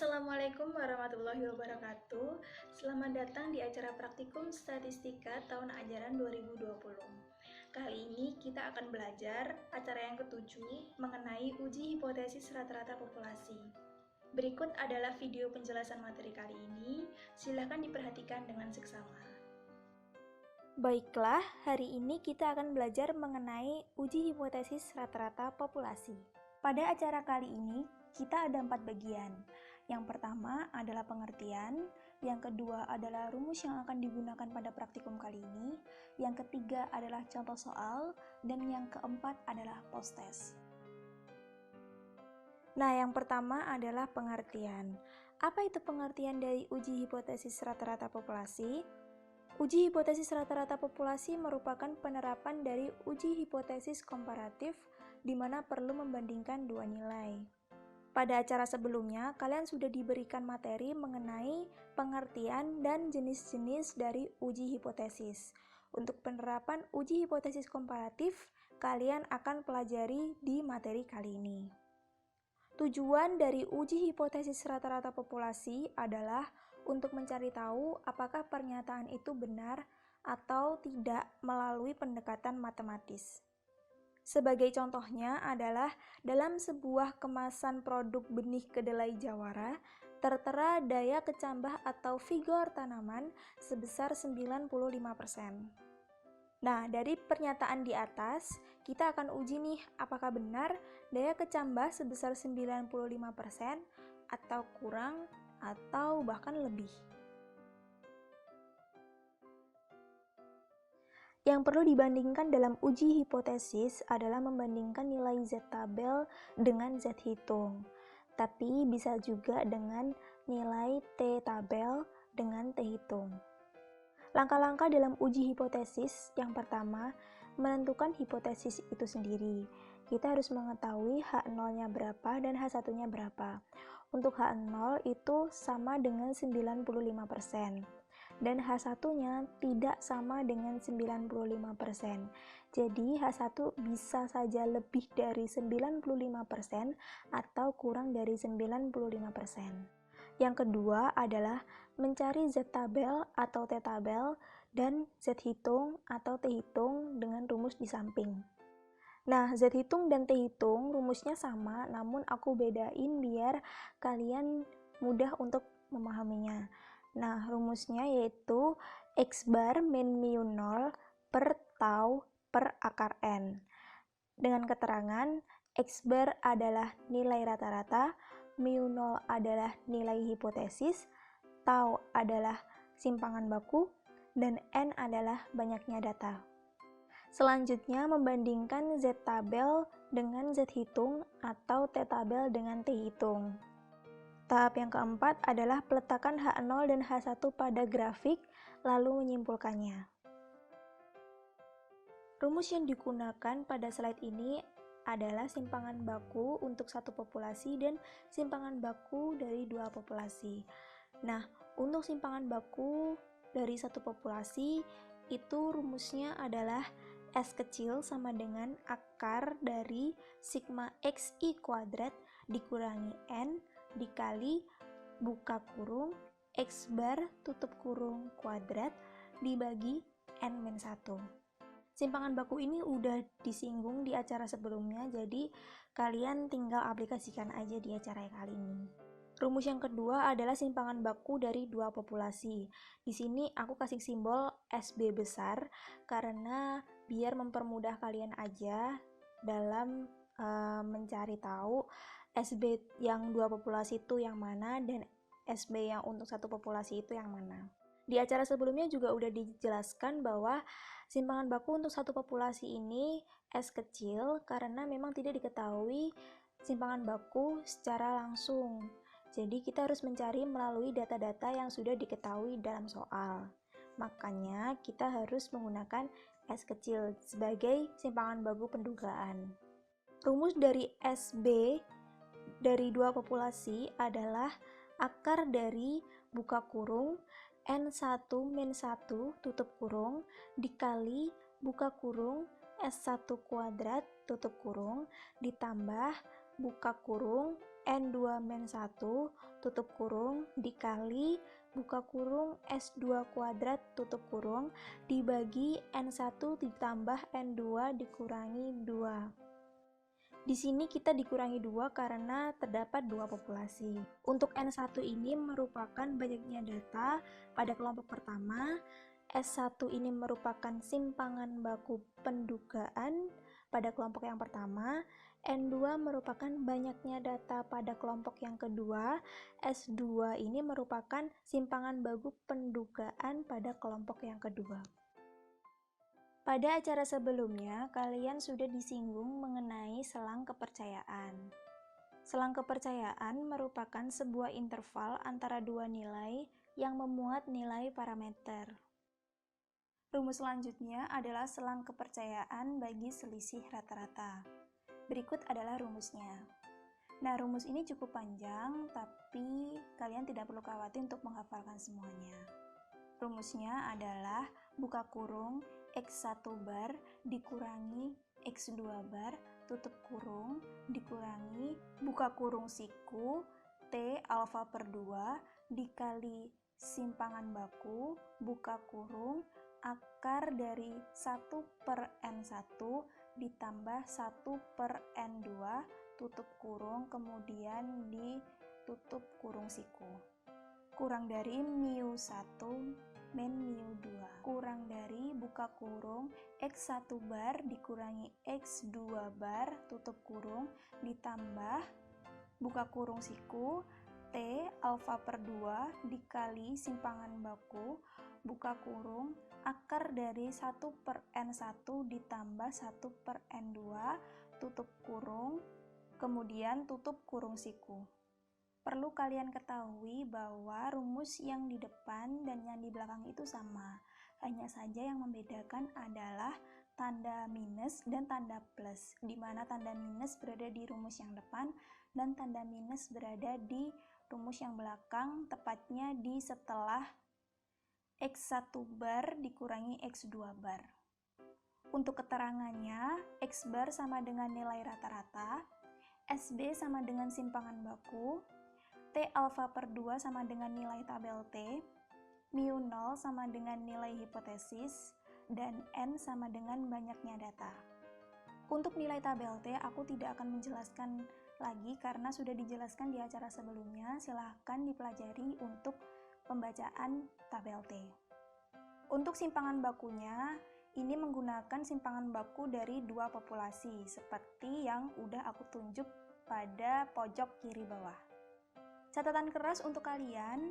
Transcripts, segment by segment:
Assalamualaikum warahmatullahi wabarakatuh. Selamat datang di acara Praktikum Statistika tahun ajaran 2020. Kali ini kita akan belajar acara yang ketujuh mengenai uji hipotesis rata-rata populasi. Berikut adalah video penjelasan materi kali ini. Silahkan diperhatikan dengan seksama. Baiklah, hari ini kita akan belajar mengenai uji hipotesis rata-rata populasi. Pada acara kali ini, kita ada 4 bagian. Yang pertama adalah pengertian, yang kedua adalah rumus yang akan digunakan pada praktikum kali ini, yang ketiga adalah contoh soal, dan yang keempat adalah post-test. Nah, yang pertama adalah pengertian. Apa itu pengertian dari uji hipotesis rata-rata populasi? Uji hipotesis rata-rata populasi merupakan penerapan dari uji hipotesis komparatif di mana perlu membandingkan dua nilai. Pada acara sebelumnya, kalian sudah diberikan materi mengenai pengertian dan jenis-jenis dari uji hipotesis. Untuk penerapan uji hipotesis komparatif, kalian akan pelajari di materi kali ini. Tujuan dari uji hipotesis rata-rata populasi adalah untuk mencari tahu apakah pernyataan itu benar atau tidak melalui pendekatan matematis. Sebagai contohnya adalah dalam sebuah kemasan produk benih kedelai jawara, tertera daya kecambah atau vigor tanaman sebesar 95%. Nah, dari pernyataan di atas, kita akan uji nih apakah benar daya kecambah sebesar 95% atau kurang atau bahkan lebih. Yang perlu dibandingkan dalam uji hipotesis adalah membandingkan nilai Z tabel dengan Z hitung. Tapi bisa juga dengan nilai T tabel dengan T hitung. Langkah-langkah dalam uji hipotesis, yang pertama, menentukan hipotesis itu sendiri. Kita harus mengetahui H0-nya berapa dan H1-nya berapa. Untuk H0 itu sama dengan 95%, dan H1-nya tidak sama dengan 95%. Jadi H1 bisa saja lebih dari 95% atau kurang dari 95%. Yang kedua adalah mencari Z tabel atau T tabel dan Z hitung atau T hitung dengan rumus di samping. Nah, Z hitung dan T hitung rumusnya sama, namun aku bedain biar kalian mudah untuk memahaminya. Nah, rumusnya yaitu X bar min mu 0 per tau per akar N. Dengan keterangan, X bar adalah nilai rata-rata, mu 0 adalah nilai hipotesis, tau adalah simpangan baku, dan N adalah banyaknya data. Selanjutnya, membandingkan Z tabel dengan Z hitung atau T tabel dengan T hitung. Tahap yang keempat adalah peletakan H0 dan H1 pada grafik, lalu menyimpulkannya. Rumus yang digunakan pada slide ini adalah simpangan baku untuk satu populasi dan simpangan baku dari dua populasi. Nah, untuk simpangan baku dari satu populasi, itu rumusnya adalah S kecil sama dengan akar dari sigma XI kuadrat dikurangi N dikali buka kurung X bar tutup kurung kuadrat dibagi N-1. Simpangan baku ini udah disinggung di acara sebelumnya, jadi kalian tinggal aplikasikan aja di acara kali ini. Rumus yang kedua adalah simpangan baku dari dua populasi. Di sini aku kasih simbol SB besar karena biar mempermudah kalian aja dalam mencari tahu SB yang dua populasi itu yang mana dan SB yang untuk satu populasi itu yang mana. Di acara sebelumnya juga udah dijelaskan bahwa simpangan baku untuk satu populasi ini S kecil karena memang tidak diketahui simpangan baku secara langsung. Jadi kita harus mencari melalui data-data yang sudah diketahui dalam soal. Makanya kita harus menggunakan S kecil sebagai simpangan baku pendugaan. Rumus dari SB dari dua populasi adalah akar dari buka kurung N1 min 1 tutup kurung dikali buka kurung S1 kuadrat tutup kurung ditambah buka kurung N2-1 tutup kurung dikali buka kurung S2 kuadrat tutup kurung dibagi N1 ditambah N2 dikurangi 2. Di sini kita dikurangi 2 karena terdapat dua populasi. Untuk N1 ini merupakan banyaknya data pada kelompok pertama, S1 ini merupakan simpangan baku pendugaan pada kelompok yang pertama, N2 merupakan banyaknya data pada kelompok yang kedua, S2 ini merupakan simpangan baku pendugaan pada kelompok yang kedua. Pada acara sebelumnya, kalian sudah disinggung mengenai selang kepercayaan. Selang kepercayaan merupakan sebuah interval antara dua nilai yang memuat nilai parameter. Rumus selanjutnya adalah selang kepercayaan bagi selisih rata-rata. Berikut adalah rumusnya. Nah, rumus ini cukup panjang, tapi kalian tidak perlu khawatir untuk menghafalkan semuanya. Rumusnya adalah buka kurung X1 bar dikurangi X2 bar tutup kurung dikurangi buka kurung siku T alfa per 2 dikali simpangan baku buka kurung akar dari 1 per N1 ditambah 1 per N2 tutup kurung kemudian ditutup kurung siku kurang dari mu 1 min mu 2 kurang dari buka kurung X1 bar dikurangi X2 bar tutup kurung ditambah buka kurung siku T alfa per 2 dikali simpangan baku buka kurung akar dari 1 per N1 ditambah 1 per N2 tutup kurung kemudian tutup kurung siku. Perlu kalian ketahui bahwa rumus yang di depan dan yang di belakang itu sama, hanya saja yang membedakan adalah tanda minus dan tanda plus, di mana tanda minus berada di rumus yang depan dan tanda minus berada di rumus yang belakang, tepatnya di setelah X1 bar dikurangi X2 bar. Untuk keterangannya, X bar sama dengan nilai rata-rata, SB sama dengan simpangan baku, T alfa per 2 sama dengan nilai tabel T, mu 0 sama dengan nilai hipotesis, dan N sama dengan banyaknya data. Untuk nilai tabel T, aku tidak akan menjelaskan lagi karena sudah dijelaskan di acara sebelumnya, silahkan dipelajari untuk pembacaan tabel T. Untuk simpangan bakunya, ini menggunakan simpangan baku dari dua populasi, seperti yang udah aku tunjuk pada pojok kiri bawah. Catatan keras untuk kalian,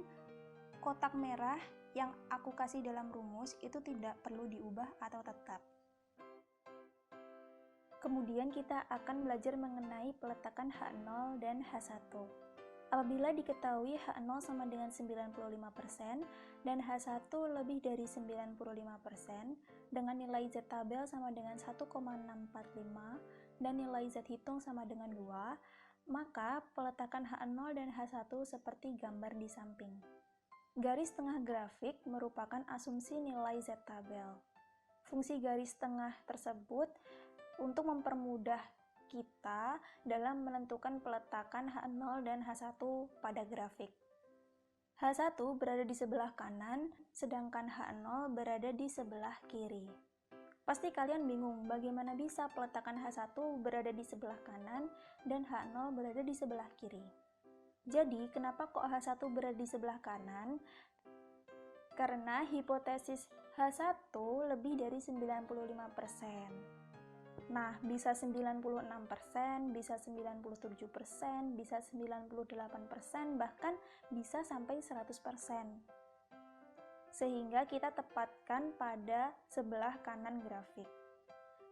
kotak merah yang aku kasih dalam rumus itu tidak perlu diubah atau tetap. Kemudian kita akan belajar mengenai peletakan H0 dan H1. Apabila diketahui H0 sama dengan 95% dan H1 lebih dari 95% dengan nilai Z tabel sama dengan 1,645 dan nilai Z hitung sama dengan 2, maka peletakan H0 dan H1 seperti gambar di samping. Garis tengah grafik merupakan asumsi nilai Z tabel. Fungsi garis tengah tersebut untuk mempermudah kita dalam menentukan peletakan H0 dan H1 pada grafik. H1 berada di sebelah kanan, sedangkan H0 berada di sebelah kiri. Pasti kalian bingung bagaimana bisa peletakan H1 berada di sebelah kanan dan H0 berada di sebelah kiri. Jadi, kenapa kok H1 berada di sebelah kanan? Karena hipotesis H1 lebih dari 95%. Nah, bisa 96%, bisa 97%, bisa 98%, bahkan bisa sampai 100%. Sehingga kita tepatkan pada sebelah kanan grafik.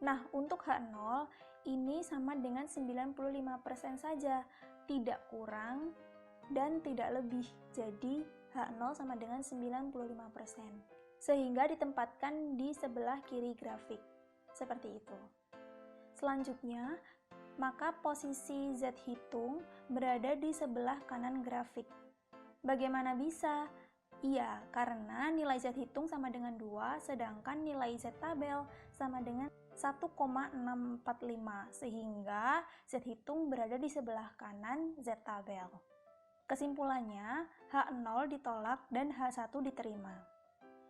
Nah, untuk H0 ini sama dengan 95% saja, tidak kurang dan tidak lebih. Jadi, H0 sama dengan 95%. Sehingga ditempatkan di sebelah kiri grafik. Seperti itu. Selanjutnya, maka posisi Z hitung berada di sebelah kanan grafik. Bagaimana bisa? Iya, karena nilai Z hitung sama dengan 2, sedangkan nilai Z tabel sama dengan 1,645 sehingga Z hitung berada di sebelah kanan Z tabel. Kesimpulannya, H0 ditolak dan H1 diterima.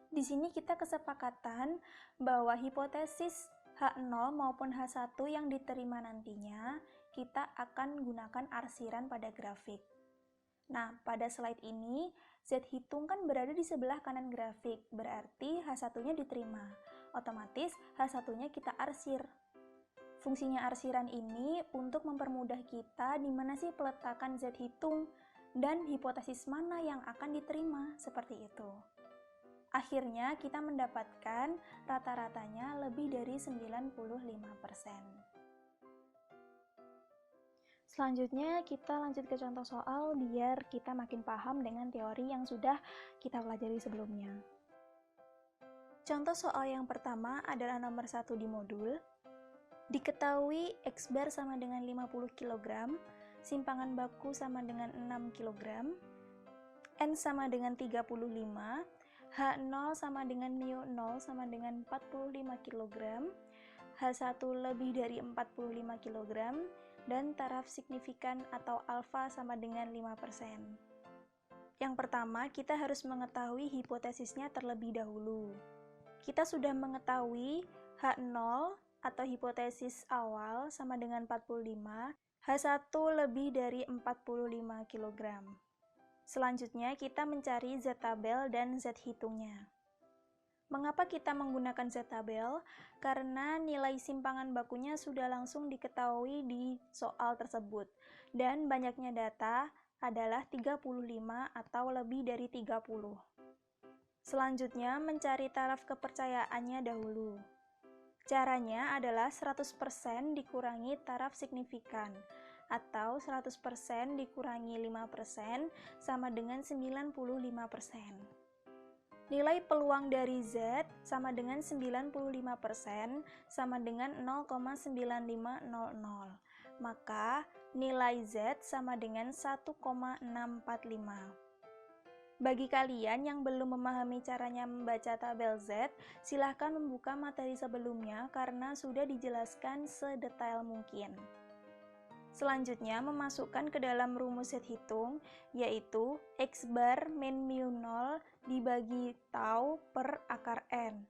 Di sini kita kesepakatan bahwa hipotesis H0 maupun H1 yang diterima nantinya kita akan gunakan arsiran pada grafik. Nah, pada slide ini Z hitung kan berada di sebelah kanan grafik, berarti H1-nya diterima. Otomatis H1-nya kita arsir. Fungsinya arsiran ini untuk mempermudah kita di mana sih peletakan Z hitung dan hipotesis mana yang akan diterima, seperti itu. Akhirnya kita mendapatkan rata-ratanya lebih dari 95%. Selanjutnya kita lanjut ke contoh soal biar kita makin paham dengan teori yang sudah kita pelajari sebelumnya. Contoh soal yang pertama adalah nomor 1 di modul. Diketahui X bar sama dengan 50 kg, simpangan baku sama dengan 6 kg, N sama dengan 35, H0 sama dengan μ0 sama dengan 45 kg, H1 lebih dari 45 kg, dan taraf signifikan atau alfa sama dengan 5%. Yang pertama, kita harus mengetahui hipotesisnya terlebih dahulu. Kita sudah mengetahui H0 atau hipotesis awal sama dengan 45, H1 lebih dari 45 kg. Selanjutnya kita mencari Z tabel dan Z hitungnya. Mengapa kita menggunakan Z tabel? Karena nilai simpangan bakunya sudah langsung diketahui di soal tersebut, dan banyaknya data adalah 35 atau lebih dari 30. Selanjutnya mencari taraf kepercayaannya dahulu. Caranya adalah 100% dikurangi taraf signifikan, atau 100% dikurangi 5% sama dengan 95%. Nilai peluang dari Z sama dengan 95% sama dengan 0,9500. Maka nilai Z sama dengan 1,645. Bagi kalian yang belum memahami caranya membaca tabel Z, silahkan membuka materi sebelumnya karena sudah dijelaskan sedetail mungkin. Selanjutnya, memasukkan ke dalam rumus Z hitung, yaitu X bar min μ0 dibagi tau per akar N,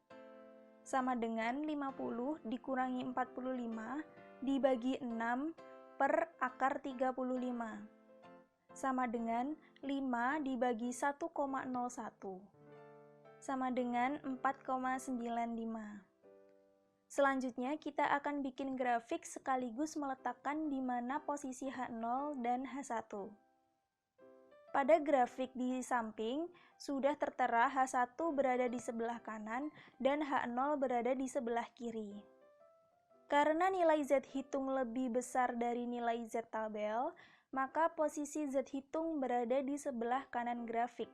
sama dengan 50 dikurangi 45 dibagi 6 per akar 35, sama dengan 5 dibagi 1,01, sama dengan 4,95. Selanjutnya, kita akan bikin grafik sekaligus meletakkan di mana posisi H0 dan H1. Pada grafik di samping, sudah tertera H1 berada di sebelah kanan dan H0 berada di sebelah kiri. Karena nilai Z hitung lebih besar dari nilai Z tabel, maka posisi Z hitung berada di sebelah kanan grafik.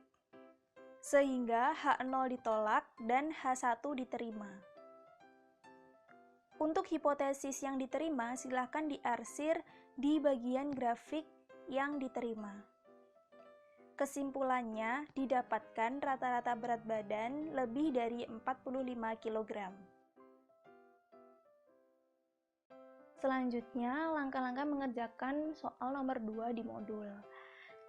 Sehingga H0 ditolak dan H1 diterima. Untuk hipotesis yang diterima, silakan diarsir di bagian grafik yang diterima. Kesimpulannya, didapatkan rata-rata berat badan lebih dari 45 kg. Selanjutnya, langkah-langkah mengerjakan soal nomor 2 di modul.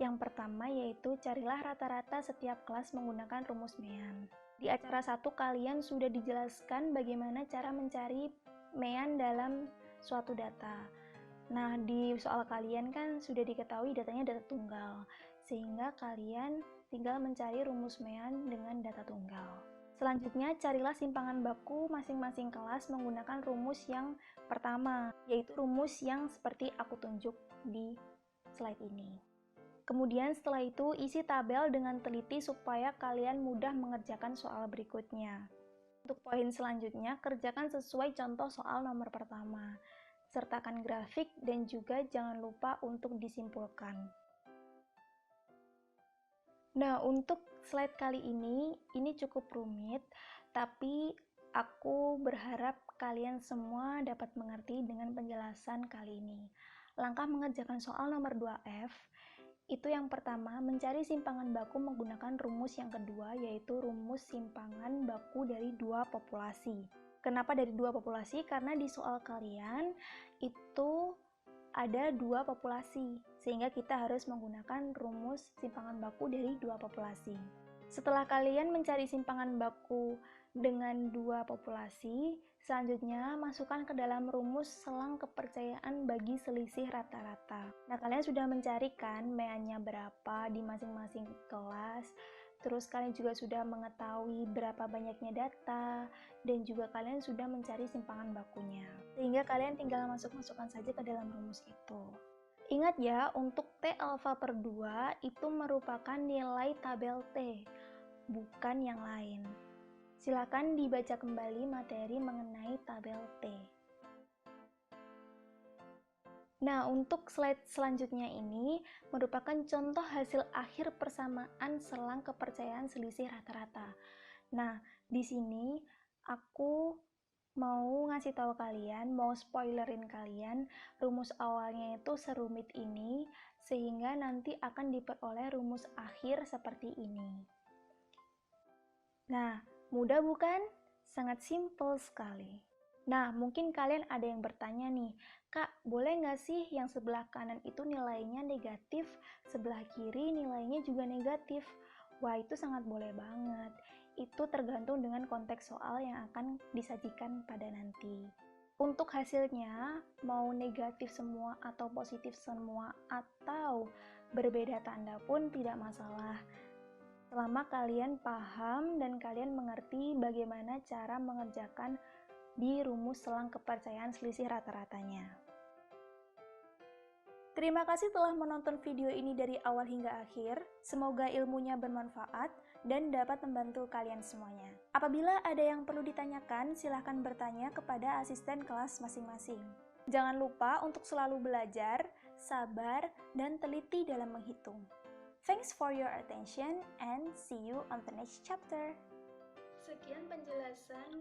Yang pertama yaitu carilah rata-rata setiap kelas menggunakan rumus Mean. Di acara 1 kalian sudah dijelaskan bagaimana cara mencari Mean dalam suatu data. Nah, di soal kalian kan sudah diketahui datanya data tunggal, sehingga kalian tinggal mencari rumus Mean dengan data tunggal. Selanjutnya, carilah simpangan baku masing-masing kelas menggunakan rumus yang pertama, yaitu rumus yang seperti aku tunjuk di slide ini. Kemudian setelah itu, isi tabel dengan teliti supaya kalian mudah mengerjakan soal berikutnya. Untuk poin selanjutnya, kerjakan sesuai contoh soal nomor pertama. Sertakan grafik dan juga jangan lupa untuk disimpulkan. Nah, untuk slide kali ini cukup rumit, tapi aku berharap kalian semua dapat mengerti dengan penjelasan kali ini. Langkah mengerjakan soal nomor 2F, itu yang pertama, mencari simpangan baku menggunakan rumus yang kedua, yaitu rumus simpangan baku dari dua populasi. Kenapa dari dua populasi? Karena di soal kalian itu ada dua populasi, sehingga kita harus menggunakan rumus simpangan baku dari dua populasi. Setelah kalian mencari simpangan baku dengan dua populasi, selanjutnya masukkan ke dalam rumus selang kepercayaan bagi selisih rata-rata. Nah, kalian sudah mencari kan MA-nya berapa di masing-masing kelas, terus kalian juga sudah mengetahui berapa banyaknya data, dan juga kalian sudah mencari simpangan bakunya. Sehingga kalian tinggal masukkan saja ke dalam rumus itu. Ingat ya, untuk T alfa per 2 itu merupakan nilai tabel T, bukan yang lain. Silakan dibaca kembali materi mengenai tabel T. Nah, untuk slide selanjutnya ini merupakan contoh hasil akhir persamaan selang kepercayaan selisih rata-rata. Nah, di sini aku mau ngasih tahu kalian, mau spoilerin kalian, rumus awalnya itu serumit ini, sehingga nanti akan diperoleh rumus akhir seperti ini. Nah, mudah bukan? Sangat simple sekali. Nah, mungkin kalian ada yang bertanya nih, Kak, boleh nggak sih yang sebelah kanan itu nilainya negatif, sebelah kiri nilainya juga negatif? Wah, itu sangat boleh banget. Itu tergantung dengan konteks soal yang akan disajikan pada nanti. Untuk hasilnya, mau negatif semua atau positif semua atau berbeda tanda pun tidak masalah. Selama kalian paham dan kalian mengerti bagaimana cara mengerjakan di rumus selang kepercayaan selisih rata-ratanya. Terima kasih telah menonton video ini dari awal hingga akhir. Semoga ilmunya bermanfaat dan dapat membantu kalian semuanya. Apabila ada yang perlu ditanyakan, silahkan bertanya kepada asisten kelas masing-masing. Jangan lupa untuk selalu belajar, sabar, dan teliti dalam menghitung. Thanks for your attention and see you on the next chapter. Sekian penjelasan